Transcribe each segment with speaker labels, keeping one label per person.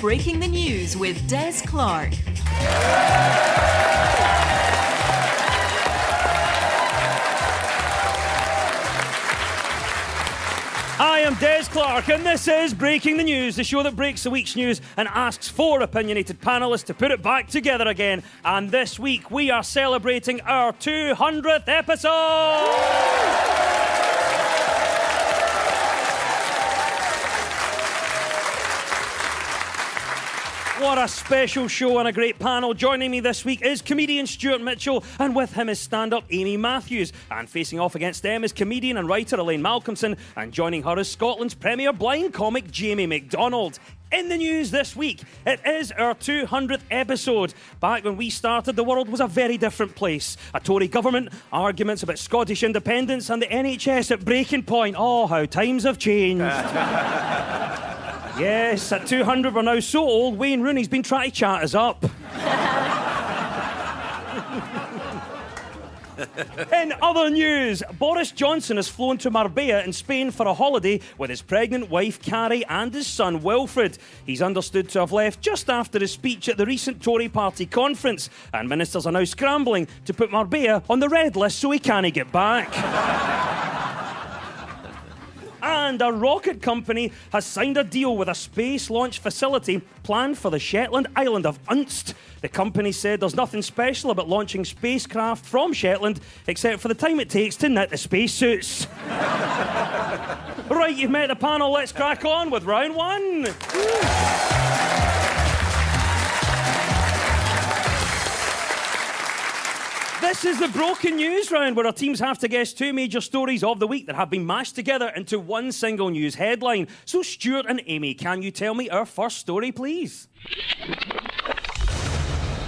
Speaker 1: Breaking the News with Des Clark.
Speaker 2: I am Des Clark, and this is Breaking the News, the show that breaks the week's news and asks four opinionated panellists to put it back together again. And this week, we are celebrating our 200th episode! What a special show and a great panel. Joining me this week is comedian Stuart Mitchell, and with him is stand-up Amy Matthews. And facing off against them is comedian and writer Elaine Malcolmson, and joining her is Scotland's premier blind comic Jamie McDonald. In the news this week, it is our 200th episode. Back when we started, the world was a very different place. A Tory government, arguments about Scottish independence, and the NHS at breaking point. Oh, how times have changed. Yes, at 200 we're now so old, Wayne Rooney's been trying to chat us up. In other news, Boris Johnson has flown to Marbella in Spain for a holiday with his pregnant wife Carrie and his son Wilfred. He's understood to have left just after his speech at the recent Tory party conference, and ministers are now scrambling to put Marbella on the red list so he can't get back. And a rocket company has signed a deal with a space launch facility planned for the Shetland island of Unst. The company said there's nothing special about launching spacecraft from Shetland except for the time it takes to knit the spacesuits. Right, you've met the panel, let's crack on with round one. This is the Broken News round, where our teams have to guess two major stories of the week that have been mashed together into one single news headline. So, Stuart and Amy, can you tell me our first story, please?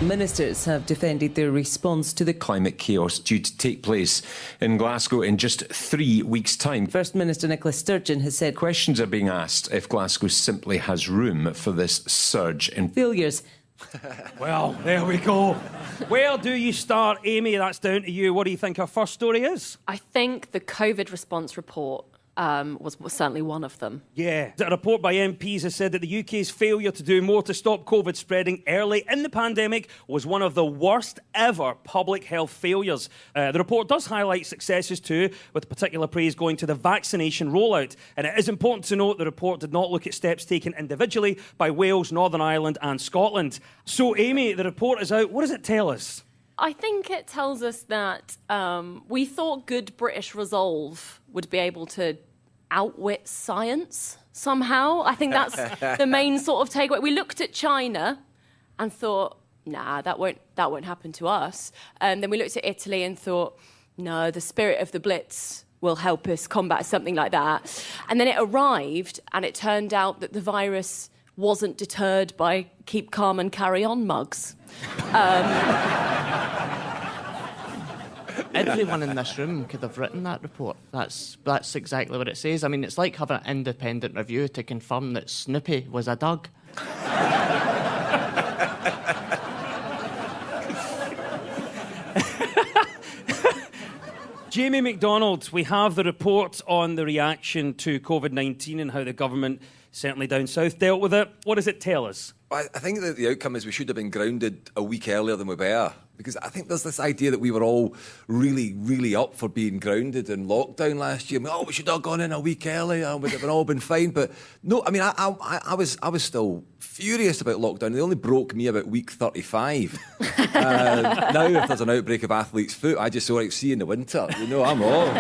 Speaker 3: Ministers have defended their response to the
Speaker 4: climate chaos due to take place in Glasgow in just 3 weeks' time.
Speaker 3: First Minister Nicola Sturgeon has said
Speaker 4: Questions are being asked if Glasgow simply has room for this surge in
Speaker 3: failures.
Speaker 2: Well, there we go. Where do you start, Amy? That's down to you. What do you think our first story is?
Speaker 5: I think the COVID response report was certainly one of them.
Speaker 2: Yeah. A report by MPs has said that the UK's failure to do more to stop COVID spreading early in the pandemic was one of the worst ever public health failures. The report does highlight successes too, with particular praise going to the vaccination rollout. And it is important to note the report did not look at steps taken individually by Wales, Northern Ireland and Scotland. So, Amy, the report is out. What does it tell us?
Speaker 5: I think it tells us that we thought good British resolve would be able to outwit science somehow. I think that's the main sort of takeaway. We looked at China and thought, nah, that won't happen to us. Then we looked at Italy and thought, no, the spirit of the Blitz will help us combat something like that. And then it arrived and it turned out that the virus wasn't deterred by keep calm and carry on mugs.
Speaker 6: Everyone in this room could have written that report. That's exactly what it says. I mean, it's like having an independent review to confirm that Snoopy was a dog.
Speaker 2: Jamie McDonald, we have the report on the reaction to COVID-19 and how the government, certainly down south, dealt with it. What does it tell us?
Speaker 7: I think that the outcome is we should have been grounded a week earlier than we were. Because I think there's this idea that we were all really, really up for being grounded in lockdown last year. We should have gone in a week earlier, we'd have all been fine. But no, I mean, I was still furious about lockdown. They only broke me about week 35. Now, if there's an outbreak of athlete's foot, I just see in the winter. You know, I'm on.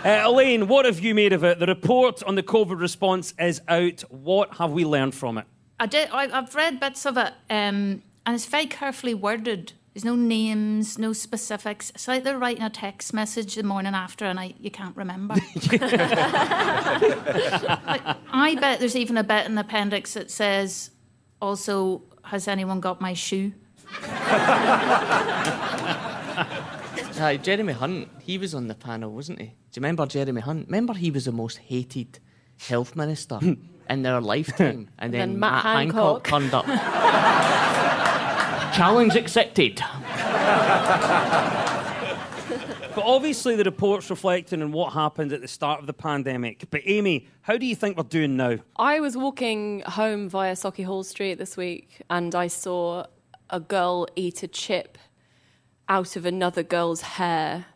Speaker 2: Elaine, what have you made of it? The report on the COVID response is out. What have we learned from it?
Speaker 8: I've read bits of it, and it's very carefully worded. There's no names, no specifics. It's like they're writing a text message the morning after and you can't remember. I bet there's even a bit in the appendix that says, also, has anyone got my shoe?
Speaker 6: Jeremy Hunt, he was on the panel, wasn't he? Do you remember Jeremy Hunt? Remember he was the most hated health minister in their lifetime? And then Matt Hancock turned up. Challenge accepted.
Speaker 2: But obviously the report's reflecting on what happened at the start of the pandemic. But Amy, how do you think we're doing now?
Speaker 5: I was walking home via Sauchiehall Street this week and I saw a girl eat a chip out of another girl's hair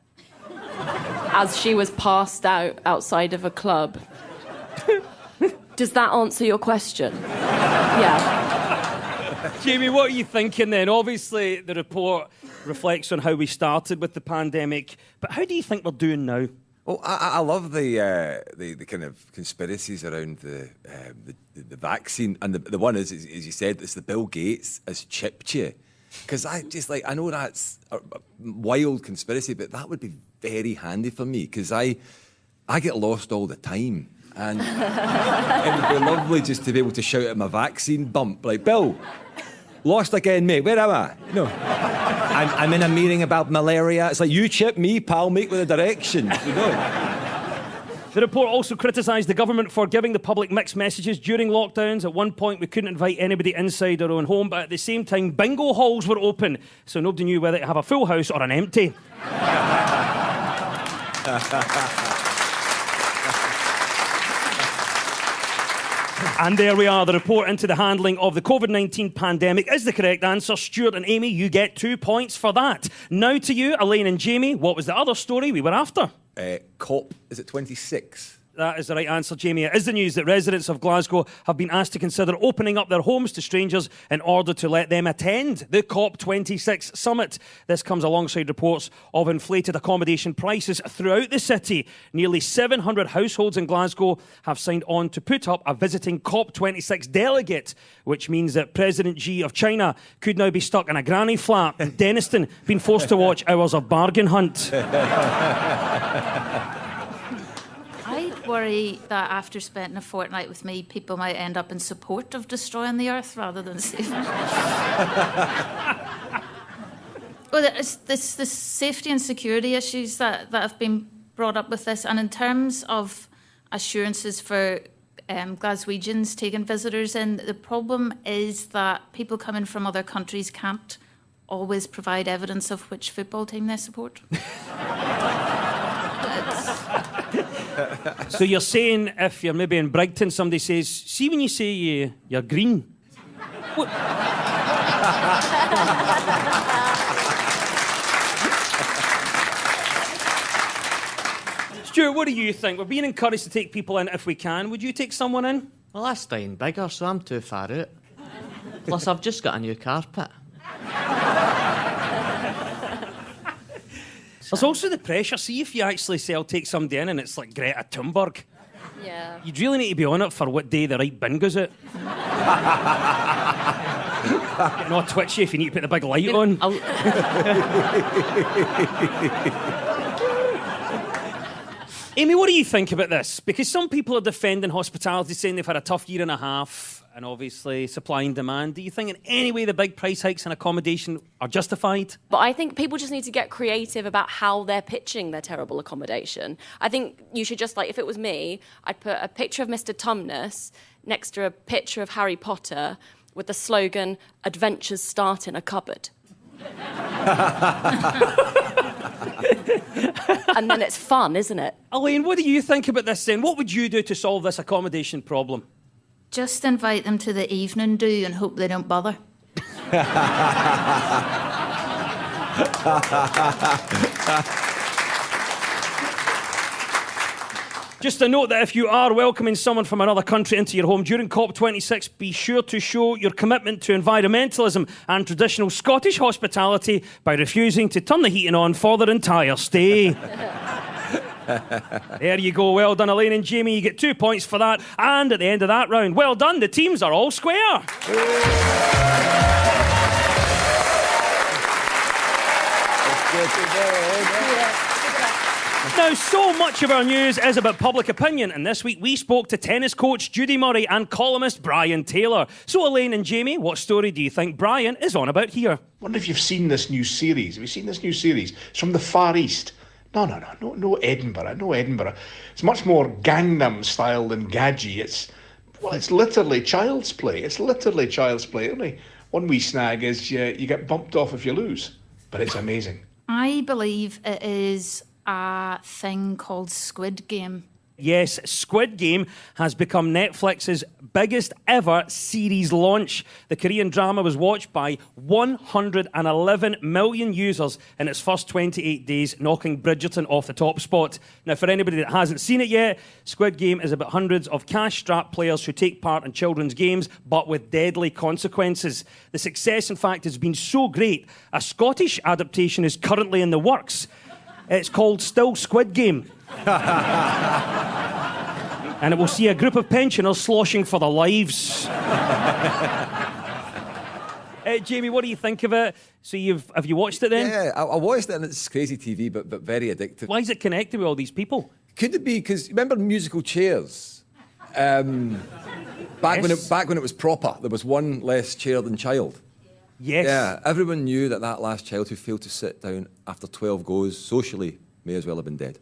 Speaker 5: as she was passed out outside of a club. Does that answer your question? Yeah.
Speaker 2: Jamie, what are you thinking then? Obviously, the report reflects on how we started with the pandemic, but how do you think we're doing now?
Speaker 7: Well, I love the kind of conspiracies around the vaccine, and the one is, as you said, it's the Bill Gates has chipped you. Because I know that's a wild conspiracy, but that would be very handy for me because I get lost all the time. And it would be lovely just to be able to shout at my vaccine bump, like, Bill, lost again, mate, where am I? No. I'm in a meeting about malaria. It's like, you chip me, pal, meet with the directions, you know.
Speaker 2: The report also criticised the government for giving the public mixed messages during lockdowns. At one point, we couldn't invite anybody inside our own home, but at the same time, bingo halls were open, so nobody knew whether to have a full house or an empty. And there we are. The report into the handling of the COVID-19 pandemic is the correct answer. Stuart and Amy, you get 2 points for that. Now to you, Elaine and Jamie. What was the other story we were after?
Speaker 7: COP, is it 26?
Speaker 2: That is the right answer, Jamie. It is the news that residents of Glasgow have been asked to consider opening up their homes to strangers in order to let them attend the COP26 summit. This comes alongside reports of inflated accommodation prices throughout the city. Nearly 700 households in Glasgow have signed on to put up a visiting COP26 delegate, which means that President Xi of China could now be stuck in a granny flat and Denniston being forced to watch hours of bargain hunt.
Speaker 8: I'd worry that after spending a fortnight with me, people might end up in support of destroying the earth rather than saving it. Well, it's the safety and security issues that have been brought up with this, and in terms of assurances for Glaswegians taking visitors in, the problem is that people coming from other countries can't always provide evidence of which football team they support.
Speaker 2: So you're saying if you're maybe in Brighton, somebody says, see when you say you're green? What? Stuart, what do you think? We're being encouraged to take people in if we can. Would you take someone in?
Speaker 6: Well, that's dying bigger, so I'm too far out. Plus, I've just got a new carpet.
Speaker 2: There's also the pressure. See if you actually say, I'll take somebody in, and it's like Greta Thunberg.
Speaker 5: Yeah.
Speaker 2: You'd really need to be on it for what day the right bin goes out. Getting all twitchy if you need to put the big light on. Amy, what do you think about this? Because some people are defending hospitality, saying they've had a tough year and a half, and obviously supply and demand. Do you think in any way the big price hikes in accommodation are justified?
Speaker 5: But I think people just need to get creative about how they're pitching their terrible accommodation. I think you should just, like, if it was me, I'd put a picture of Mr. Tumnus next to a picture of Harry Potter with the slogan, "Adventures start in a cupboard." And then it's fun, isn't it?
Speaker 2: Elaine, what do you think about this then? What would you do to solve this accommodation problem?
Speaker 8: Just invite them to the evening do and hope they don't bother.
Speaker 2: Just a note that if you are welcoming someone from another country into your home during COP26, be sure to show your commitment to environmentalism and traditional Scottish hospitality by refusing to turn the heating on for their entire stay. There you go. Well done, Elaine and Jamie. You get 2 points for that. And at the end of that round, well done. The teams are all square. Now, so much of our news is about public opinion, and this week we spoke to tennis coach Judy Murray and columnist Brian Taylor. So, Elaine and Jamie, what story do you think Brian is on about here?
Speaker 9: I wonder if you've seen this new series. Have you seen this new series? It's from the Far East. No Edinburgh. It's much more Gangnam style than Gaji. It's literally child's play. Only one wee snag is you get bumped off if you lose, but it's amazing.
Speaker 8: I believe it is a thing called Squid Game.
Speaker 2: Yes, Squid Game has become Netflix's biggest ever series launch. The Korean drama was watched by 111 million users in its first 28 days, knocking Bridgerton off the top spot. Now, for anybody that hasn't seen it yet, Squid Game is about hundreds of cash-strapped players who take part in children's games, but with deadly consequences. The success, in fact, has been so great, a Scottish adaptation is currently in the works. It's called Still Squid Game. And it will see a group of pensioners sloshing for their lives. Jamie, what do you think of it? So have you watched it then?
Speaker 7: Yeah, I watched it and it's crazy TV, but very addictive.
Speaker 2: Why is it connected with all these people?
Speaker 7: Could it be because remember musical chairs? Back when it was proper, there was one less chair than child.
Speaker 2: Yes.
Speaker 7: Yeah, everyone knew that last child who failed to sit down after 12 goes socially may as well have been dead.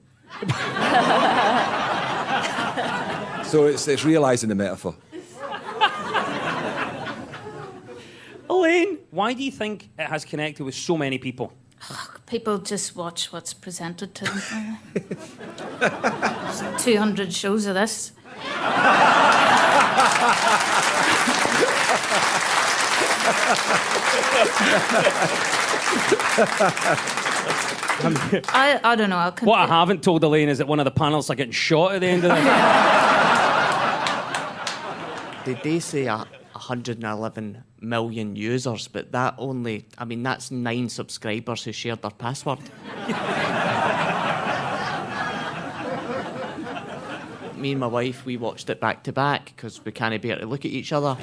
Speaker 7: So it's realising the metaphor.
Speaker 2: Elaine, why do you think it has connected with so many people?
Speaker 8: People just watch what's presented to them. There's 200 shows of this. I don't know.
Speaker 2: What I haven't told Elaine is that one of the panels are getting shot at the end of the...
Speaker 6: Did they say 111 million users? But that only, I mean, that's 9 subscribers who shared their password. Me and my wife, we watched it back to back because we can't bear to look at each other.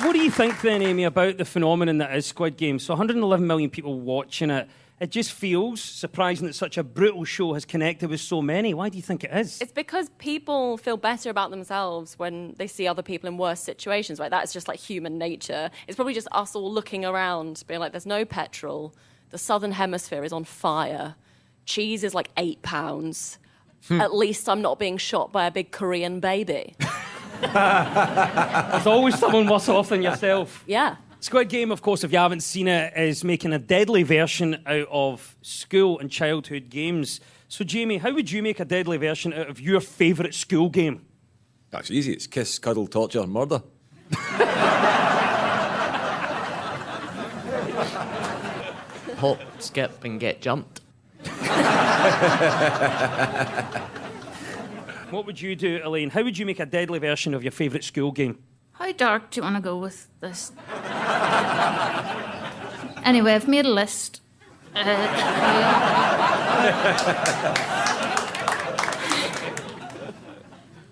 Speaker 2: What do you think then, Amy, about the phenomenon that is Squid Game? So 111 million people watching it. It just feels surprising that such a brutal show has connected with so many. Why do you think it is?
Speaker 5: It's because people feel better about themselves when they see other people in worse situations. Like, that's just like human nature. It's probably just us all looking around, being like, there's no petrol. The southern hemisphere is on fire. Cheese is like £8. At least I'm not being shot by a big Korean baby.
Speaker 2: There's always someone worse off than yourself.
Speaker 5: Yeah.
Speaker 2: Squid Game, of course, if you haven't seen it, is making a deadly version out of school and childhood games. So, Jamie, how would you make a deadly version out of your favourite school game?
Speaker 7: That's easy. It's kiss, cuddle, torture, and murder.
Speaker 6: Hop, skip, and get jumped.
Speaker 2: What would you do, Elaine? How would you make a deadly version of your favourite school game?
Speaker 8: How dark do you want to go with this? Anyway, I've made a list.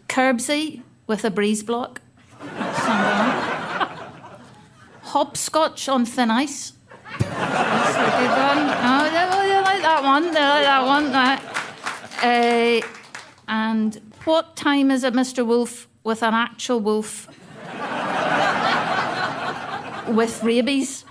Speaker 8: Curbsy with a breeze block. Hopscotch on thin ice. That's a good one. Oh, they like that one. They like that one. And what time is it, Mr. Wolf, with an actual wolf with rabies?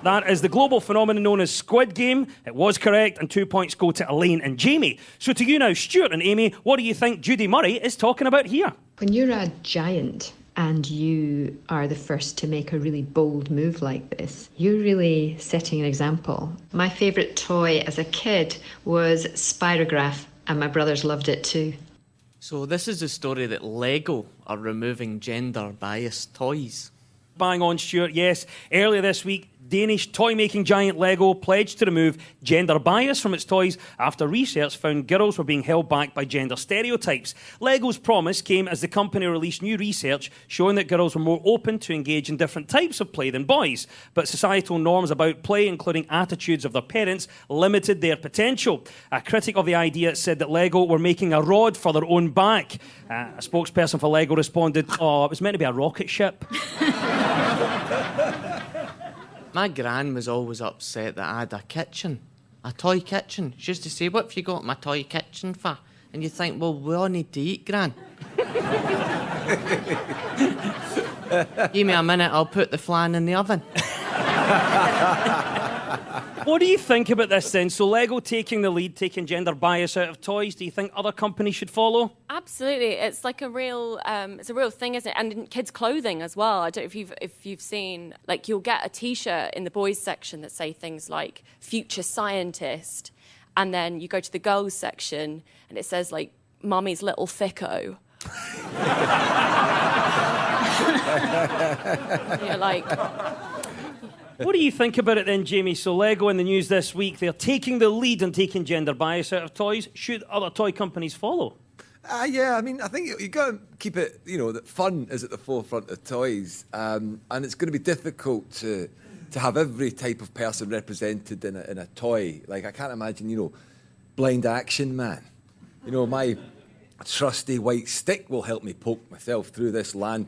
Speaker 2: That is the global phenomenon known as Squid Game. It was correct, and 2 points go to Elaine and Jamie. So to you now, Stuart and Amy, what do you think Judy Murray is talking about here?
Speaker 10: When you're a giant and you are the first to make a really bold move like this, you're really setting an example. My favourite toy as a kid was Spirograph, and my brothers loved it too.
Speaker 6: So this is the story that Lego are removing gender-biased toys.
Speaker 2: Bang on, Stuart, yes. Earlier this week, Danish toy-making giant Lego pledged to remove gender bias from its toys after research found girls were being held back by gender stereotypes. Lego's promise came as the company released new research showing that girls were more open to engage in different types of play than boys. But societal norms about play, including attitudes of their parents, limited their potential. A critic of the idea said that Lego were making a rod for their own back. A spokesperson for Lego responded, "Oh, it was meant to be a rocket ship."
Speaker 6: My gran was always upset that I had a kitchen, a toy kitchen. She used to say, "What have you got my toy kitchen for?" And you think, well, we all need to eat, Gran. Give me a minute, I'll put the flan in the oven.
Speaker 2: What do you think about this then? So Lego taking the lead, taking gender bias out of toys. Do you think other companies should follow?
Speaker 5: Absolutely, it's like a real thing, isn't it? And in kids' clothing as well. I don't know if you've seen, like, you'll get a T-shirt in the boys section that say things like "future scientist," and then you go to the girls section and it says like "mummy's little thicko." You're like.
Speaker 2: What do you think about it then, Jamie? So Lego in the news this week, they're taking the lead and taking gender bias out of toys. Should other toy companies follow?
Speaker 7: Yeah, I mean, I think you got to keep it, that fun is at the forefront of toys. And it's going to be difficult to have every type of person represented in a toy. Like, I can't imagine, blind action man. My trusty white stick will help me poke myself through this land.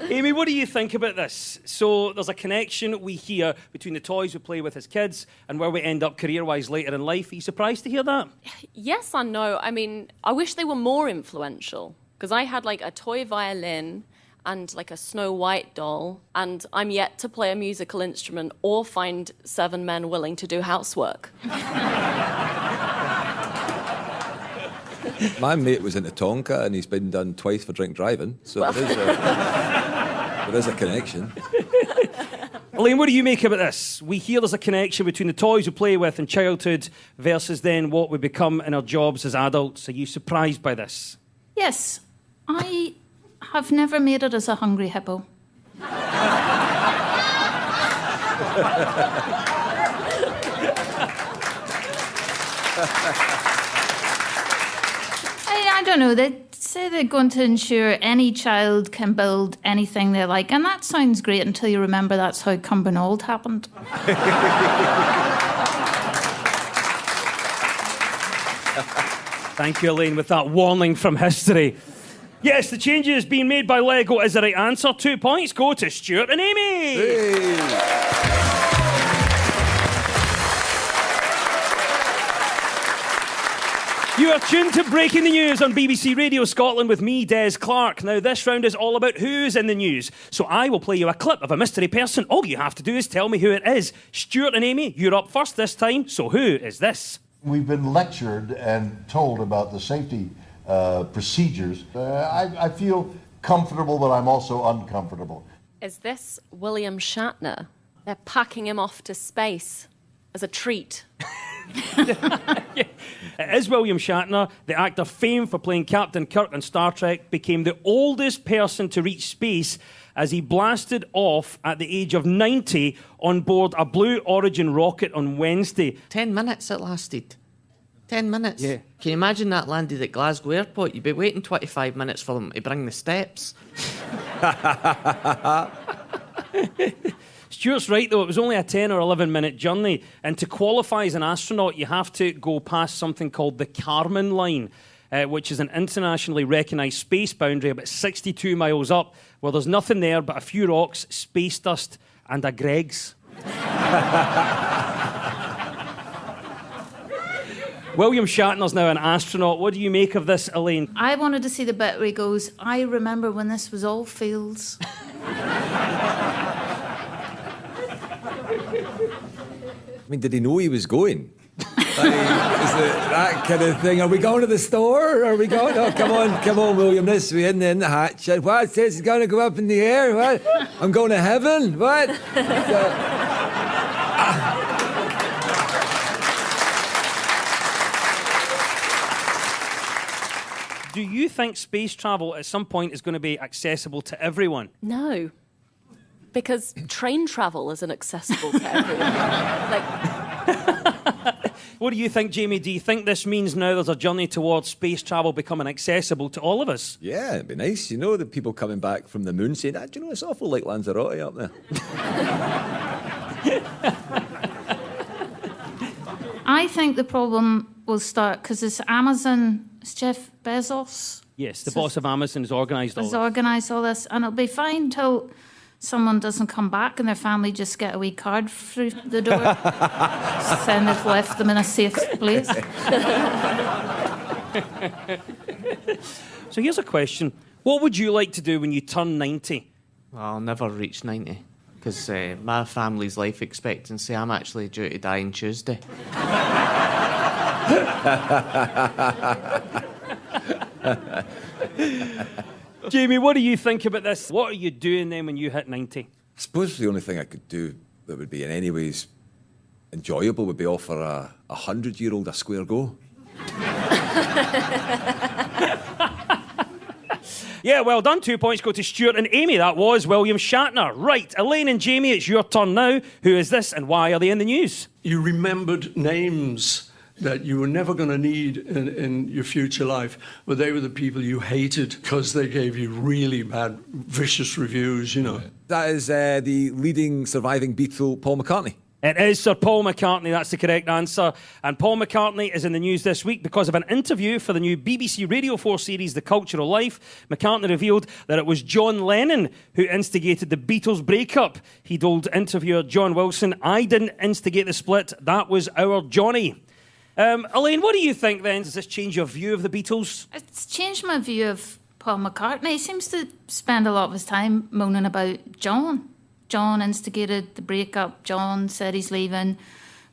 Speaker 2: Amy, what do you think about this? So there's a connection we hear between the toys we play with as kids and where we end up career-wise later in life. Are you surprised to hear that?
Speaker 5: Yes and no. I mean, I wish they were more influential, because I had like a toy violin and like a Snow White doll, and I'm yet to play a musical instrument or find 7 men willing to do housework.
Speaker 7: My mate was into Tonka and he's been done twice for drink driving, so there is a connection.
Speaker 2: Elaine, what do you make about this? We hear there's a connection between the toys we play with in childhood versus then what we become in our jobs as adults. Are you surprised by this?
Speaker 8: Yes, I have never made it as a hungry hippo. I don't know. They say they're going to ensure any child can build anything they like, and that sounds great until you remember that's how Cumbernauld happened.
Speaker 2: Thank you, Elaine, with that warning from history. Yes, the changes being made by Lego is the right answer. 2 points go to Stuart and Amy.
Speaker 7: Hey.
Speaker 2: You are tuned to Breaking the News on BBC Radio Scotland with me, Des Clark. Now, this round is all about who's in the news. So I will play you a clip of a mystery person. All you have to do is tell me who it is. Stuart and Amy, you're up first this time. So who is this?
Speaker 11: We've been lectured and told about the safety procedures. I feel comfortable, but I'm also uncomfortable.
Speaker 5: Is this William Shatner? They're packing him off to space as a treat.
Speaker 2: Yeah. It is William Shatner, the actor famed for playing Captain Kirk on Star Trek, became the oldest person to reach space as he blasted off at the age of 90 on board a Blue Origin rocket on Wednesday.
Speaker 6: 10 minutes it lasted. 10 minutes.
Speaker 2: Yeah.
Speaker 6: Can you imagine that landed at Glasgow Airport? You'd be waiting 25 minutes for them to bring the steps.
Speaker 2: Stuart's right, though. It was only a 10 or 11-minute journey. And to qualify as an astronaut, you have to go past something called the Kármán line, which is an internationally recognised space boundary about 62 miles up, where there's nothing there but a few rocks, space dust, and a Greggs. William Shatner's now an astronaut. What do you make of this, Elaine?
Speaker 8: I wanted to see the bit where he goes, I remember when this was all fields.
Speaker 7: I mean, did he know he was going? Like, is it that kind of thing? Are we going to the store? Are we going? Oh, come on, William. This way in the hatch. What? It says he's going to go up in the air. What? I'm going to heaven. What?
Speaker 2: Do you think space travel at some point is going to be accessible to everyone?
Speaker 5: No. Because train travel isn't accessible to everyone.
Speaker 2: What do you think, Jamie? Do you think this means now there's a journey towards space travel becoming accessible to all of us?
Speaker 7: Yeah, it'd be nice, the people coming back from the moon saying, do you know, it's awful like Lanzarote up there.
Speaker 8: I think the problem will start because it's Amazon, it's Jeff Bezos.
Speaker 2: Yes, the boss of Amazon has organised all this.
Speaker 8: Has organised all this, and it'll be fine till someone doesn't come back and their family just get a wee card through the door saying they've left them in a safe place.
Speaker 2: So here's a question. What would you like to do when you turn 90?
Speaker 6: Well, I'll never reach 90. because my family's life expectancy, I'm actually due to die on Tuesday.
Speaker 2: Jamie, what do you think about this? What are you doing then when you hit 90?
Speaker 7: I suppose the only thing I could do that would be in any ways enjoyable would be offer a 100-year-old a square go.
Speaker 2: Yeah, well done. 2 points go to Stuart and Amy. That was William Shatner. Right, Elaine and Jamie, it's your turn now. Who is this and why are they in the news?
Speaker 12: You remembered names that you were never going to need in your future life, but they were the people you hated because they gave you really bad, vicious reviews, you know.
Speaker 7: That is the leading surviving Beatle, Paul McCartney.
Speaker 2: It is Sir Paul McCartney, that's the correct answer. And Paul McCartney is in the news this week because of an interview for the new BBC Radio 4 series, The Cultural Life. McCartney revealed that it was John Lennon who instigated the Beatles breakup. He told interviewer John Wilson, "I didn't instigate the split, that was our Johnny." Elaine, what do you think then? Does this change your view of the Beatles?
Speaker 8: It's changed my view of Paul McCartney. He seems to spend a lot of his time moaning about John. John instigated the breakup. John said he's leaving.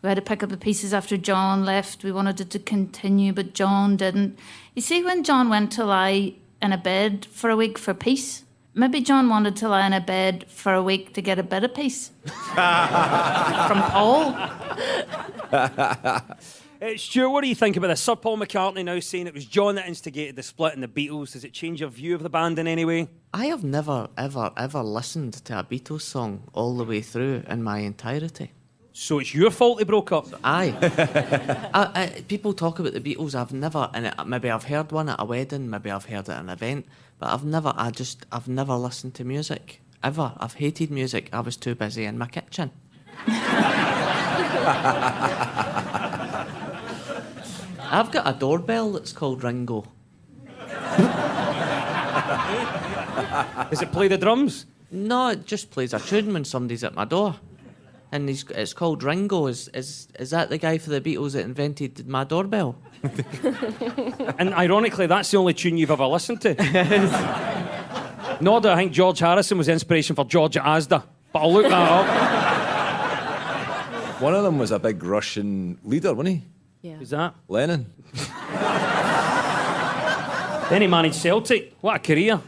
Speaker 8: We had to pick up the pieces after John left. We wanted it to continue, but John didn't. You see, when John went to lie in a bed for a week for peace, maybe John wanted to lie in a bed for a week to get a bit of peace. From Paul.
Speaker 2: Stuart, what do you think about this? Sir Paul McCartney now saying it was John that instigated the split in the Beatles. Does it change your view of the band in any way?
Speaker 6: I have never, ever listened to a Beatles song all the way through in my entirety.
Speaker 2: So it's your fault they broke up?
Speaker 6: Aye. People talk about the Beatles. I've never, maybe I've heard one at a wedding, maybe I've heard it at an event, but I've never listened to music, ever. I've hated music. I was too busy in my kitchen. I've got a doorbell that's called Ringo.
Speaker 2: Does it play the drums?
Speaker 6: No, it just plays a tune when somebody's at my door. And it's called Ringo. Is that the guy for the Beatles that invented my doorbell?
Speaker 2: And ironically, that's the only tune you've ever listened to. Nor do I think George Harrison was the inspiration for George at Asda. But I'll look that up.
Speaker 7: One of them was a big Russian leader, wasn't he?
Speaker 5: Yeah.
Speaker 2: Who's that?
Speaker 7: Lenin.
Speaker 2: Then he managed Celtic. What a career.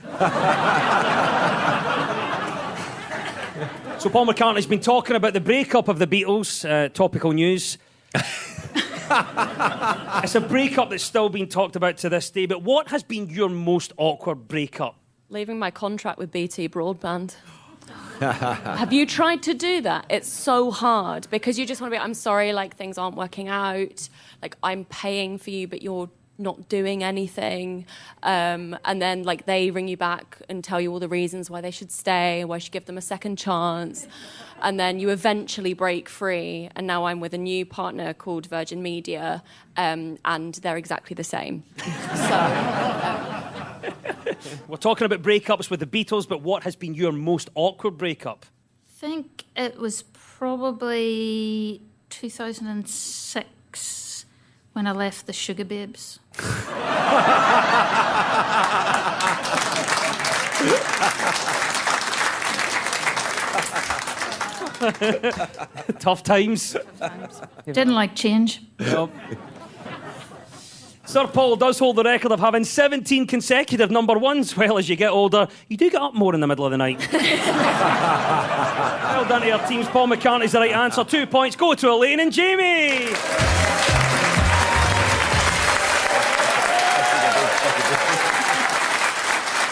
Speaker 2: So Paul McCartney's been talking about the breakup of the Beatles, topical news. It's a breakup that's still being talked about to this day, but what has been your most awkward breakup?
Speaker 5: Leaving my contract with BT Broadband. Have you tried to do that? It's so hard because you just want to be, I'm sorry, like things aren't working out. Like I'm paying for you, but you're not doing anything. And then like they ring you back and tell you all the reasons why they should stay, why you should give them a second chance. And then you eventually break free. And now I'm with a new partner called Virgin Media, and they're exactly the same.
Speaker 2: We're talking about breakups with the Beatles, but what has been your most awkward breakup?
Speaker 8: I think it was probably 2006 when I left the Sugar Babes.
Speaker 2: Tough times.
Speaker 8: Didn't like change.
Speaker 2: Nope. Sir Paul does hold the record of having 17 consecutive number ones. Well, as you get older, you do get up more in the middle of the night. Well done to our teams. Paul McCartney's the right answer. 2 points go to Elaine and Jamie.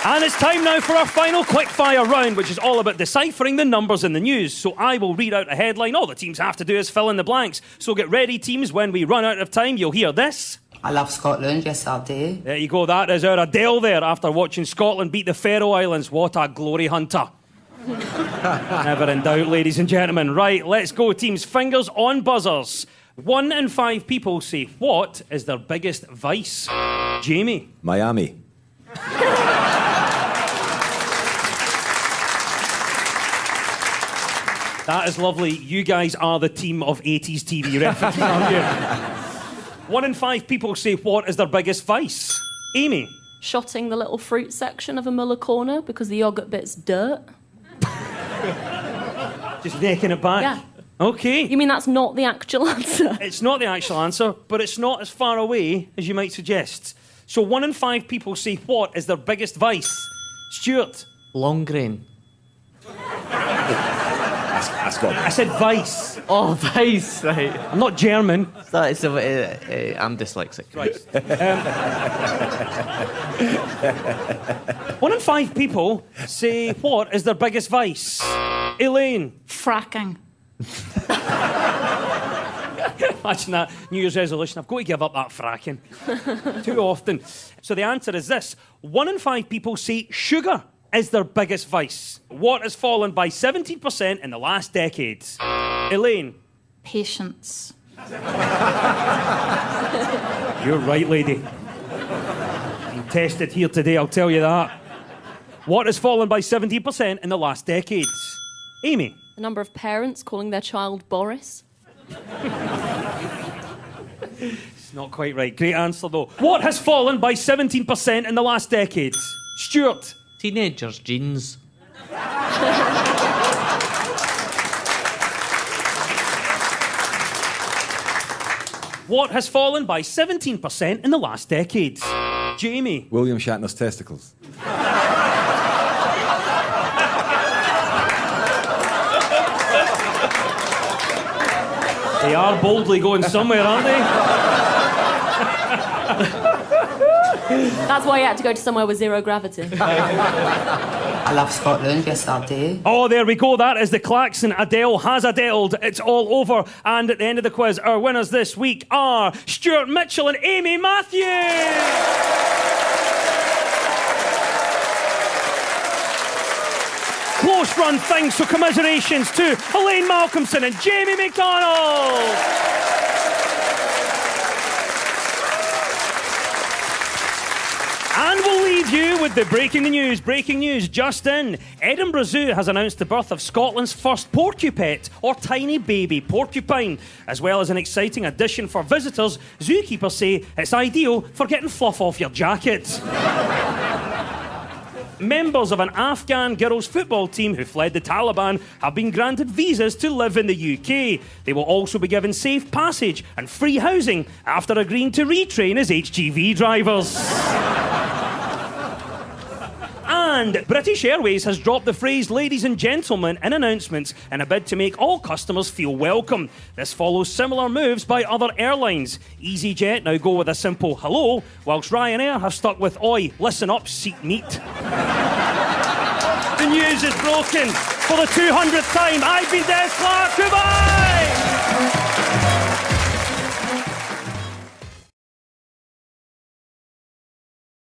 Speaker 2: And it's time now for our final quickfire round, which is all about deciphering the numbers in the news. So I will read out a headline. All the teams have to do is fill in the blanks. So get ready, teams. When we run out of time, you'll hear this.
Speaker 13: I love Scotland, yes I do.
Speaker 2: There you go, that is our Adele there after watching Scotland beat the Faroe Islands. What a glory hunter. Never in doubt, ladies and gentlemen. Right, let's go, teams. Fingers on buzzers. 1 in 5 people say, what is their biggest vice? Jamie.
Speaker 7: Miami.
Speaker 2: That is lovely. You guys are the team of 80s TV references, aren't you? 1 in 5 people say, what is their biggest vice? Amy.
Speaker 5: Shotting the little fruit section of a Muller corner because the yoghurt bit's dirt.
Speaker 2: Just necking it back?
Speaker 5: Yeah.
Speaker 2: Okay.
Speaker 5: You mean that's not the actual answer?
Speaker 2: It's not the actual answer, but it's not as far away as you might suggest. So 1 in 5 people say what is their biggest vice? Stuart?
Speaker 6: Long grain.
Speaker 7: That's got
Speaker 2: I said vice.
Speaker 6: Oh, vice, right.
Speaker 2: I'm not German.
Speaker 6: Sorry, so, I'm dyslexic.
Speaker 2: Right. 1 in 5 people say what is their biggest vice? Elaine?
Speaker 8: Fracking.
Speaker 2: Imagine that New Year's resolution. I've got to give up that fracking. Too often. So the answer is this. 1 in 5 people say sugar is their biggest vice. What has fallen by 17% in the last decade? Elaine?
Speaker 8: Patience.
Speaker 2: You're right, lady. I'm tested here today, I'll tell you that. What has fallen by 17% in the last decade? Amy?
Speaker 5: The number of parents calling their child Boris.
Speaker 2: It's not quite right. Great answer, though. What has fallen by 17% in the last decade? Stuart?
Speaker 6: Teenagers' jeans.
Speaker 2: What has fallen by 17% in the last decade? Jamie?
Speaker 7: William Shatner's testicles.
Speaker 2: They are boldly going somewhere, aren't they?
Speaker 5: That's why you had to go to somewhere with zero gravity.
Speaker 13: I love Scotland, yes I do.
Speaker 2: Oh, there we go. That is the klaxon. Adele has Adelled. It's all over. And at the end of the quiz, our winners this week are Stuart Mitchell and Amy Matthews. Close run thing, so commiserations to Elaine Malcolmson and Jamie McDonald. And we'll leave you with the breaking news. Breaking news just in. Edinburgh Zoo has announced the birth of Scotland's first porcupet, or tiny baby porcupine. As well as an exciting addition for visitors, zookeepers say it's ideal for getting fluff off your jacket. Members of an Afghan girls' football team who fled the Taliban have been granted visas to live in the UK. They will also be given safe passage and free housing after agreeing to retrain as HGV drivers. And British Airways has dropped the phrase ladies and gentlemen in announcements in a bid to make all customers feel welcome. This follows similar moves by other airlines. EasyJet now go with a simple hello, whilst Ryanair have stuck with oi, listen up, seat meat. The news is broken. For the 200th time, I've been Des Clark. Goodbye!